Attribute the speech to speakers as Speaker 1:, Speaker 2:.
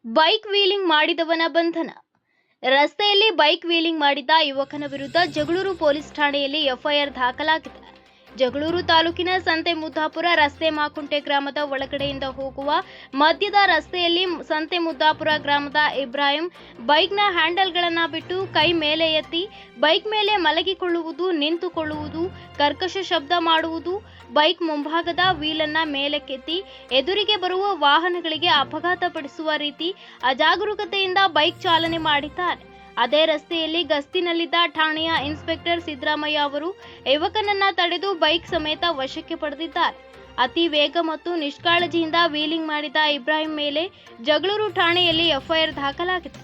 Speaker 1: Bike wheeling ಮಾಡಿದವನ ಬಂಧನ. ರಸ್ತೆಯಲ್ಲಿ bike wheeling ಮಾಡಿದ್ದ ಯುವಕನ ವಿರುದ್ಧ ಜಗಳೂರು ಪೊಲೀಸ್ ಠಾಣೆಯಲ್ಲಿ ಎಫ್ಐಆರ್ ದಾಖಲಾಗಿದೆ. ಜಗಳೂರು ತಾಲೂಕಿನ ಸಂತೆಮುದ್ದಾಪುರ ರಸ್ತೆ ಮಾಕುಂಟೆ ಗ್ರಾಮದ ಒಳಗಡೆಯಿಂದ ಹೋಗುವ ಮಧ್ಯದ ರಸ್ತೆಯಲ್ಲಿ ಸಂತೆಮುದ್ದಾಪುರ ಗ್ರಾಮದ ಇಬ್ರಾಹಿಂ ಬೈಕ್ನ ಹ್ಯಾಂಡಲ್ಗಳನ್ನು ಬಿಟ್ಟು ಕೈ ಮೇಲೆ ಎತ್ತಿ ಬೈಕ್ ಮೇಲೆ ಮಲಗಿಕೊಳ್ಳುವುದು, ನಿಂತುಕೊಳ್ಳುವುದು, ಕರ್ಕಶ ಶಬ್ದ ಮಾಡುವುದು, ಬೈಕ್ ಮುಂಭಾಗದ ವೀಲನ್ನ ಮೇಲಕ್ಕೆತ್ತಿ ಎದುರಿಗೆ ಬರುವ ವಾಹನಗಳಿಗೆ ಅಪಘಾತ ಪಡಿಸುವ ರೀತಿ ಅಜಾಗರೂಕತೆಯಿಂದ ಬೈಕ್ ಚಾಲನೆ ಮಾಡಿದ್ದಾರೆ. ಅದೇ ರಸ್ತೆಯಲ್ಲಿ ಗಸ್ತಿನಲ್ಲಿದ್ದ ಠಾಣೆಯ ಇನ್ಸ್ಪೆಕ್ಟರ್ ಸಿದ್ದರಾಮಯ್ಯ ಅವರು ಯುವಕನನ್ನ ತಡೆದು ಬೈಕ್ ಸಮೇತ ವಶಕ್ಕೆ ಪಡೆದಿದ್ದಾರೆ. ಅತಿ ವೇಗ ಮತ್ತು ನಿಷ್ಕಾಳಜಿಯಿಂದ ವೀಲಿಂಗ್ ಮಾಡಿದ ಇಬ್ರಾಹಿಂ ಮೇಲೆ ಜಗಳೂರು ಠಾಣೆಯಲ್ಲಿ ಎಫ್ಐಆರ್ ದಾಖಲಾಗಿದೆ.